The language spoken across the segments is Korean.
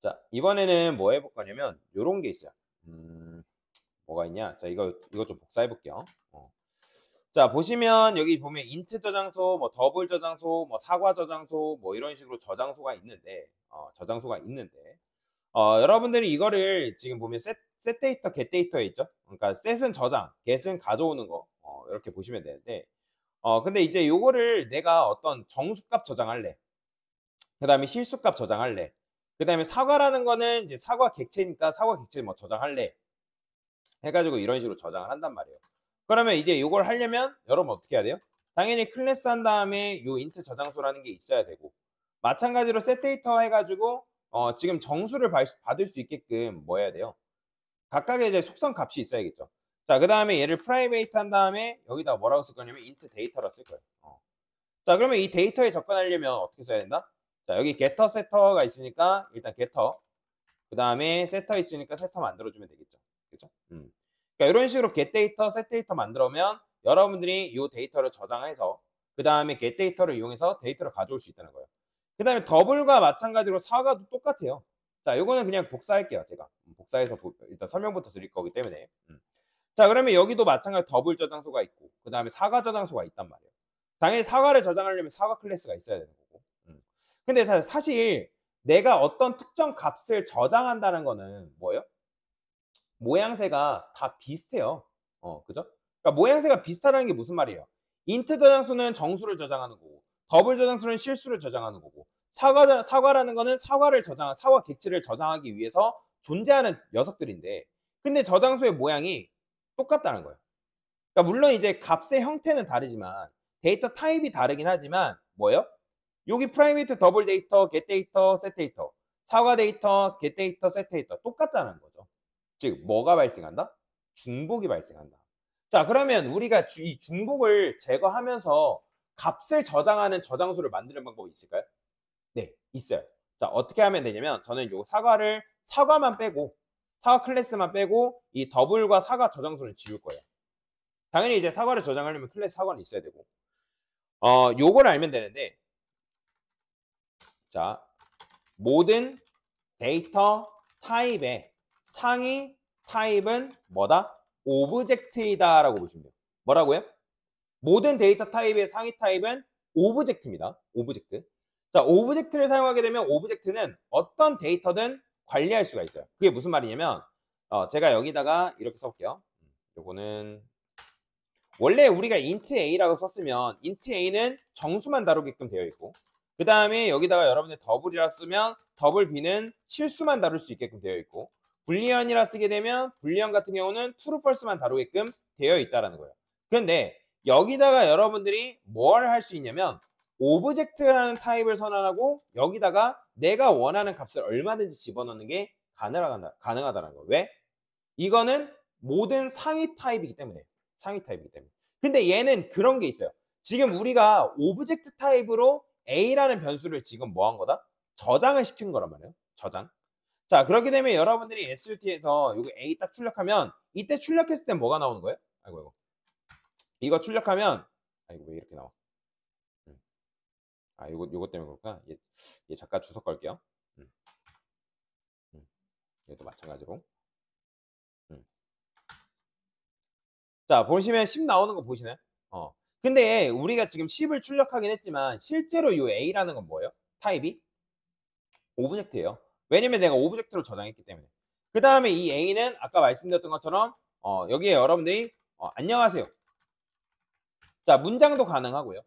자, 이번에는 뭐 해볼 거냐면 요런 게 있어요. 음, 뭐가 있냐? 자, 이거 좀 복사해 볼게요. 자, 보시면 여기 보면 인트 저장소, 뭐 더블 저장소, 뭐 사과 저장소, 뭐 이런 식으로 저장소가 있는데, 여러분들이 이거를 지금 보면 셋 데이터, 겟 데이터에 있죠? 그러니까 셋은 저장, 겟은 가져오는 거, 이렇게 보시면 되는데, 근데 이제 요거를 내가 어떤 정수값 저장할래. 그 다음에 실수값 저장할래. 그 다음에 사과라는 거는 이제 사과 객체니까 사과 객체 뭐 저장할래. 해가지고 이런 식으로 저장을 한단 말이에요. 그러면 이제 이걸 하려면 여러분 어떻게 해야 돼요? 당연히 클래스 한 다음에 요 인트 저장소라는 게 있어야 되고, 마찬가지로 set 데이터 해가지고 지금 정수를 받을 수 있게끔 뭐 해야 돼요? 각각의 이제 속성 값이 있어야겠죠. 자, 그 다음에 얘를 private 한 다음에 여기다 뭐라고 쓸 거냐면 int 데이터라 쓸 거예요. 자, 그러면 이 데이터에 접근하려면 어떻게 써야 된다? 자, 여기 getter, setter가 있으니까 일단 getter, 그 다음에 setter 있으니까 setter 만들어주면 되겠죠. 그렇죠? 그러니까 이런 식으로 get 데이터, set 데이터 만들어오면 여러분들이 이 데이터를 저장해서 그 다음에 get 데이터를 이용해서 데이터를 가져올 수 있다는 거예요. 그 다음에 더블과 마찬가지로 사과도 똑같아요. 자, 이거는 그냥 복사할게요. 제가 복사해서 일단 설명부터 드릴 거기 때문에. 자, 그러면 여기도 마찬가지로 더블 저장소가 있고 그 다음에 사과 저장소가 있단 말이에요. 당연히 사과를 저장하려면 사과 클래스가 있어야 되는 거고. 근데 사실 내가 어떤 특정 값을 저장한다는 거는 뭐예요? 모양새가 다 비슷해요. 그죠? 그러니까 모양새가 비슷하다는 게 무슨 말이에요? 인트 저장수는 정수를 저장하는 거고, 더블 저장수는 실수를 저장하는 거고, 사과라는 거는 사과 객체를 저장하기 위해서 존재하는 녀석들인데, 근데 저장수의 모양이 똑같다는 거예요. 그러니까 물론 이제 값의 형태는 다르지만 데이터 타입이 다르긴 하지만 뭐예요? 여기 프라이메이트 더블 데이터, 겟 데이터, 셋 데이터, 사과 데이터, 겟 데이터, 셋 데이터 똑같다는 거죠. 즉 뭐가 발생한다? 중복이 발생한다. 자, 그러면 우리가 이 중복을 제거하면서 값을 저장하는 저장소를 만드는 방법이 있을까요? 네, 있어요. 자, 어떻게 하면 되냐면 저는 요 사과만 빼고 사과 클래스만 빼고 이 더블과 사과 저장소를 지울 거예요. 당연히 이제 사과를 저장하려면 클래스 사과는 있어야 되고 요걸 알면 되는데, 자, 모든 데이터 타입의 상위 타입은 뭐다? 오브젝트이다 라고 보시면 돼요. 뭐라고요? 모든 데이터 타입의 상위 타입은 오브젝트입니다. 오브젝트. 자, 오브젝트를 사용하게 되면 오브젝트는 어떤 데이터든 관리할 수가 있어요. 그게 무슨 말이냐면 제가 여기다가 이렇게 써볼게요. 요거는 원래 우리가 int a라고 썼으면 int a는 정수만 다루게끔 되어 있고, 그 다음에 여기다가 여러분들 더블이라 쓰면 더블 b는 실수만 다룰 수 있게끔 되어 있고, 불리언이라 쓰게 되면 불리언 같은 경우는 true, false만 다루게끔 되어 있다는 거예요. 그런데 여기다가 여러분들이 뭘 할 수 있냐면 오브젝트라는 타입을 선언하고 여기다가 내가 원하는 값을 얼마든지 집어넣는 게 가능하다는 거예요. 왜? 이거는 모든 상위 타입이기 때문에. 근데 얘는 그런 게 있어요. 지금 우리가 오브젝트 타입으로 A라는 변수를 지금 뭐 한 거다? 저장을 시킨 거란 말이에요. 저장. 자, 그렇게 되면 여러분들이 SUT에서 이거 A 딱 출력하면 이때 출력했을 때 뭐가 나오는 거예요? 아이고. 이거 출력하면 아이고 왜 이렇게 나와? 요거 때문에 그럴까? 얘 잠깐 주석 걸게요. 음, 얘도 마찬가지로. 자, 보시면 10 나오는 거 보시나요? 근데 우리가 지금 10을 출력하긴 했지만 실제로 이 A라는 건 뭐예요? 타입이 오브젝트예요. 왜냐면 내가 오브젝트로 저장했기 때문에. 그 다음에 이 A는 아까 말씀드렸던 것처럼 여기에 여러분들이 안녕하세요. 자, 문장도 가능하고요.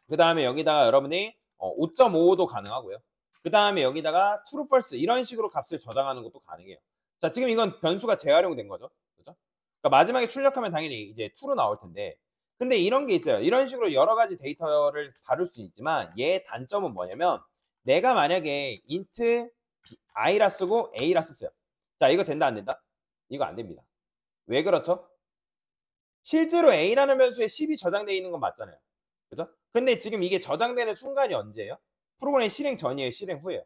그 다음에 여기다가 여러분이 5.55도 가능하고요. 그 다음에 여기다가 true, false 이런 식으로 값을 저장하는 것도 가능해요. 자, 지금 이건 변수가 재활용된 거죠. 그죠? 그러니까 마지막에 출력하면 당연히 이제 true로 나올 텐데, 근데 이런 게 있어요. 이런 식으로 여러 가지 데이터를 다룰 수 있지만 얘의 단점은 뭐냐면 내가 만약에 int i라 쓰고 a라 썼어요. 자, 이거 된다 안 된다? 이거 안 됩니다. 왜 그렇죠? 실제로 a라는 변수에 10이 저장되어 있는 건 맞잖아요. 그죠? 근데 지금 이게 저장되는 순간이 언제예요? 프로그램 실행 전이에요, 실행 후에요?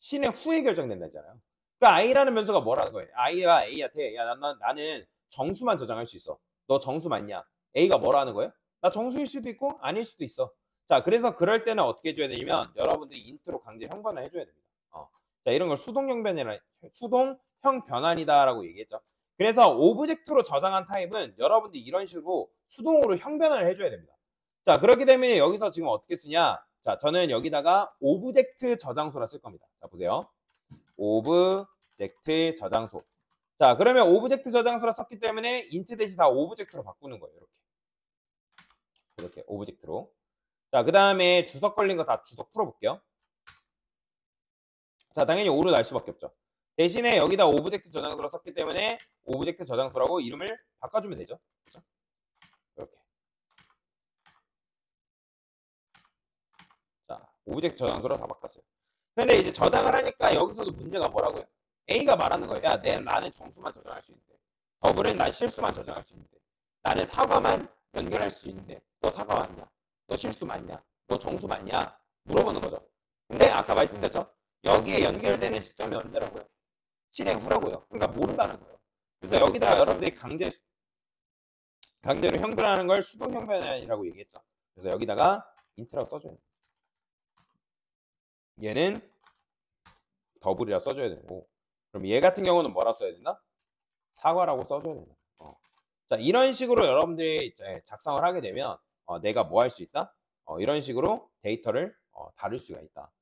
실행 후에 결정된다잖아요. 그러니까 i라는 변수가 뭐라는 거예요? i가 a한테 야, 나는 정수만 저장할 수 있어. 너 정수 맞냐? a가 뭐라는 거예요? 나 정수일 수도 있고 아닐 수도 있어. 자, 그래서 그럴 때는 어떻게 해줘야 되냐면 여러분들이 인트로 강제 형반을 해줘야 됩니다. 자, 이런 걸 수동형 변환이다라고 얘기했죠. 그래서 오브젝트로 저장한 타입은 여러분들이 이런 식으로 수동으로 형 변환을 해줘야 됩니다. 자, 그렇기 때문에 여기서 지금 어떻게 쓰냐? 자, 저는 여기다가 오브젝트 저장소라 쓸 겁니다. 자, 보세요. 오브젝트 저장소. 자, 그러면 오브젝트 저장소라 썼기 때문에 인트 대시 다 오브젝트로 바꾸는 거예요. 이렇게 오브젝트로. 자, 그 다음에 주석 걸린 거 다 주석 풀어볼게요. 자, 당연히 5로 날 수밖에 없죠. 대신에 여기다 오브젝트 저장소라 썼기 때문에 오브젝트 저장소라고 이름을 바꿔주면 되죠. 그렇죠? 이렇게. 자, 오브젝트 저장소로 다 바꿨어요. 근데 이제 저장을 하니까 여기서도 문제가 뭐라고요? A가 말하는 거예요. 야, 나는 정수만 저장할 수 있는데. 더블은 난 실수만 저장할 수 있는데. 나는 사과만 연결할 수 있는데. 너 사과 맞냐? 너 실수 맞냐? 너 정수 맞냐? 물어보는 거죠. 근데 아까 말씀드렸죠? 여기에 연결되는 시점이 언제라고요? 실행 후라고요. 그러니까 모른다는 거예요. 그래서 여기다 여러분들이 강제로 형변하는 걸 수동 형변이라고 얘기했죠. 그래서 여기다가 인트라고 써줘야 돼요. 얘는 더블이라 써줘야 되고, 그럼 얘 같은 경우는 뭐라 써야 되나? 사과라고 써줘야 된다. 자, 이런 식으로 여러분들이 이제 작성을 하게 되면 내가 뭐 할 수 있다? 이런 식으로 데이터를 다룰 수가 있다.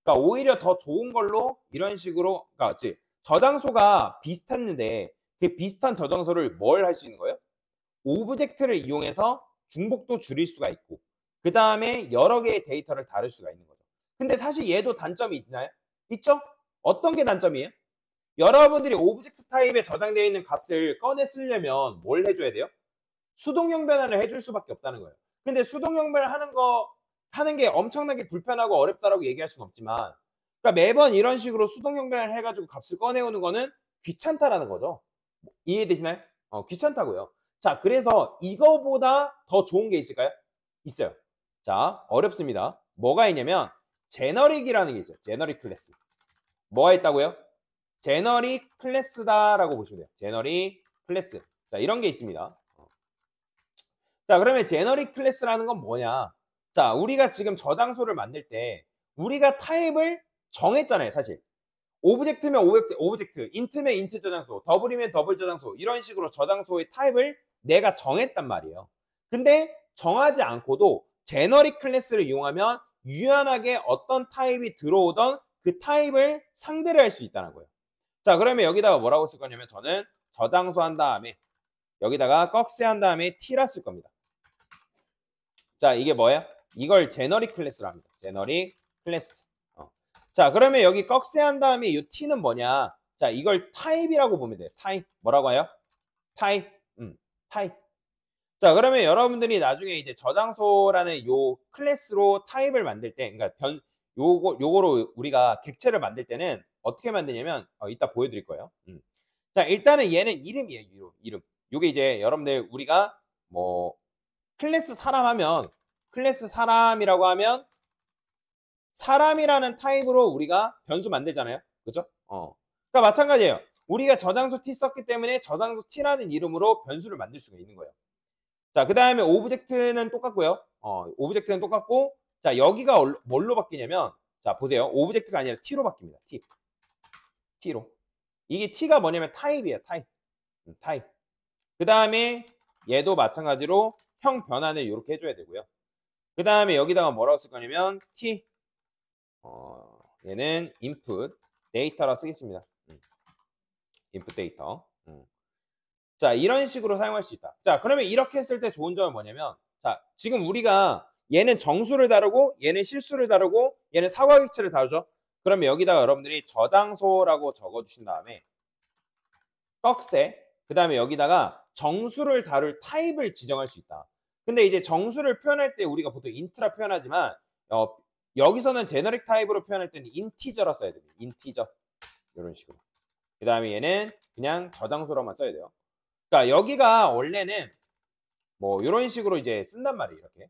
그러니까 오히려 더 좋은 걸로 이런 식으로, 그러니까 저장소가 비슷했는데 그 비슷한 저장소를 뭘 할 수 있는 거예요? 오브젝트를 이용해서 중복도 줄일 수가 있고, 그 다음에 여러 개의 데이터를 다룰 수가 있는 거죠. 근데 사실 얘도 단점이 있나요? 있죠? 어떤 게 단점이에요? 여러분들이 오브젝트 타입에 저장되어 있는 값을 꺼내 쓰려면 뭘 해줘야 돼요? 수동형 변환을 해줄 수밖에 없다는 거예요. 근데 수동형 변환 하는 게 엄청나게 불편하고 어렵다라고 얘기할 수는 없지만, 그러니까 매번 이런 식으로 수동형 변환을 해가지고 값을 꺼내오는 거는 귀찮다라는 거죠. 이해되시나요? 귀찮다고요. 자, 그래서 이거보다 더 좋은 게 있을까요? 있어요. 자, 어렵습니다. 뭐가 있냐면 제너릭이라는 게 있어요. 제너릭 클래스. 뭐가 있다고요? 제너릭 클래스다라고 보시면 돼요. 제너릭 클래스. 자, 이런 게 있습니다. 자, 그러면 제너릭 클래스라는 건 뭐냐? 자, 우리가 지금 저장소를 만들 때 우리가 타입을 정했잖아요, 사실. 오브젝트면 오브젝트, 인트면 인트 저장소, 더블이면 더블 저장소, 이런 식으로 저장소의 타입을 내가 정했단 말이에요. 근데 정하지 않고도 제너릭 클래스를 이용하면 유연하게 어떤 타입이 들어오던 그 타입을 상대를 할 수 있다는 거예요. 자, 그러면 여기다가 뭐라고 쓸 거냐면 저는 저장소 한 다음에 여기다가 꺽쇠 한 다음에 t라 쓸 겁니다. 자, 이게 뭐야? 이걸 제너릭 클래스로 합니다. 제너릭 클래스. 자, 그러면 여기 꺽쇠 한 다음에 이 t는 뭐냐? 자, 이걸 타입이라고 보면 돼요. 타입. 뭐라고 해요? 타입. 타입. 자, 그러면 여러분들이 나중에 이제 저장소라는 요 클래스로 타입을 만들 때, 그러니까 요거로 우리가 객체를 만들 때는 어떻게 만드냐면, 이따 보여드릴 거예요. 자, 일단은 얘는 이름이에요. 이름. 요게 이제 여러분들 우리가 뭐 클래스 사람이라고 하면 사람이라는 타입으로 우리가 변수 만들잖아요. 그죠? 그러니까 마찬가지예요. 우리가 저장소 t 썼기 때문에 저장소 t라는 이름으로 변수를 만들 수가 있는 거예요. 자, 그 다음에 오브젝트는 똑같고요. 오브젝트는 똑같고, 자, 여기가 뭘로 바뀌냐면, 자, 보세요. 오브젝트가 아니라 t로 바뀝니다. t로. 이게 t가 뭐냐면 타입이에요. 타입. 그 다음에 얘도 마찬가지로 형 변환을 이렇게 해줘야 되고요. 그 다음에 여기다가 뭐라고 쓸 거냐면 t. 얘는 input 데이터라 쓰겠습니다. input 데이터. 자, 이런 식으로 사용할 수 있다. 자, 그러면 이렇게 했을 때 좋은 점은 뭐냐면, 자, 지금 우리가 얘는 정수를 다루고 얘는 실수를 다루고 얘는 사과 객체를 다루죠. 그러면 여기다가 여러분들이 저장소라고 적어주신 다음에 꺽쇠, 그 다음에 여기다가 정수를 다룰 타입을 지정할 수 있다. 근데 이제 정수를 표현할 때 우리가 보통 인트라 표현하지만 여기서는 제너릭 타입으로 표현할 때는 인티저라 써야 돼요. 인티저. 이런 식으로. 그 다음에 얘는 그냥 저장소로만 써야 돼요. 그러니까 여기가 원래는 뭐 이런 식으로 이제 쓴단 말이에요. 이렇게.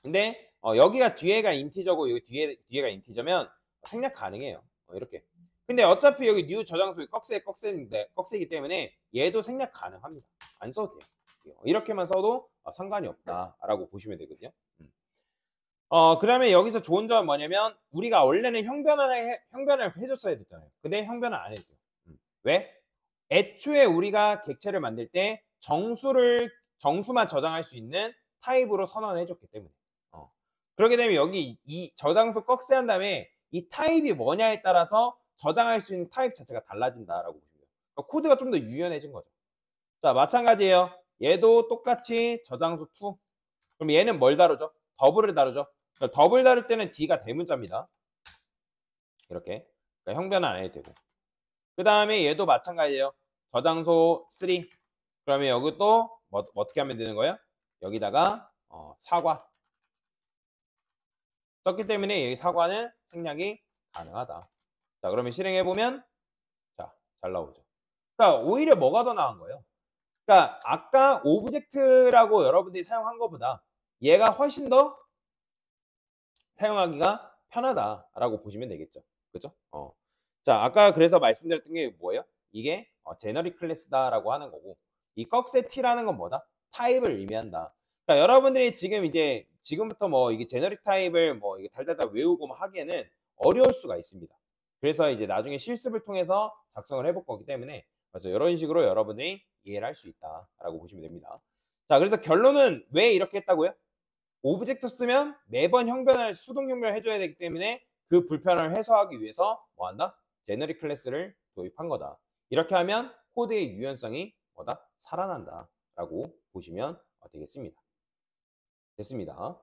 근데 여기가 뒤에가 인티저고 여기 뒤에가 인티저면 생략 가능해요. 이렇게. 근데 어차피 여기 뉴 저장소에 꺽쇠이기 때문에 얘도 생략 가능합니다. 안 써도 돼요. 이렇게만 써도 상관이 없다라고 보시면 되거든요. 그러면 여기서 좋은 점은 뭐냐면 우리가 원래는 형변을 해 줬어야 됐잖아요. 근데 형변을 안 해도 돼요. 왜? 애초에 우리가 객체를 만들 때 정수만 저장할 수 있는 타입으로 선언을 해 줬기 때문에. 어. 그렇게 되면 여기 이 저장소 꺽쇠한 다음에 이 타입이 뭐냐에 따라서 저장할 수 있는 타입 자체가 달라진다라고 보시면 돼요. 그러니까 코드가 좀 더 유연해진 거죠. 자, 마찬가지예요. 얘도 똑같이 저장소 to. 그럼 얘는 뭘 다루죠? 더블을 다루죠. 그러니까 더블 다룰 때는 D가 대문자입니다. 이렇게. 그러니까 형변은 안 해도 되고. 그다음에 얘도 마찬가지예요. 저장소 3. 그러면 여기 또 어떻게 하면 되는 거예요? 여기다가 사과 썼기 때문에 여기 사과는 생략이 가능하다. 자, 그러면 실행해 보면 자, 잘 나오죠. 그러니까 오히려 뭐가 더 나은 거예요? 그러니까 아까 오브젝트라고 여러분들이 사용한 것보다 얘가 훨씬 더 사용하기가 편하다라고 보시면 되겠죠. 그죠? 자, 아까 그래서 말씀드렸던 게 뭐예요? 이게 제너릭 클래스다라고 하는 거고 이 꺽쇠 T라는 건 뭐다? 타입을 의미한다. 그러니까 여러분들이 지금부터 뭐 이게 제너릭 타입을 뭐 이게 달달달 외우고 뭐 하기에는 어려울 수가 있습니다. 그래서 이제 나중에 실습을 통해서 작성을 해볼 거기 때문에 그래서 이런 식으로 여러분들이 이해를 할 수 있다라고 보시면 됩니다. 자, 그래서 결론은 왜 이렇게 했다고요? 오브젝트 쓰면 매번 수동 형변을 해줘야 되기 때문에 그 불편을 해소하기 위해서 뭐 한다? 제너릭 클래스를 도입한 거다. 이렇게 하면 코드의 유연성이 뭐다? 살아난다. 라고 보시면 되겠습니다. 됐습니다.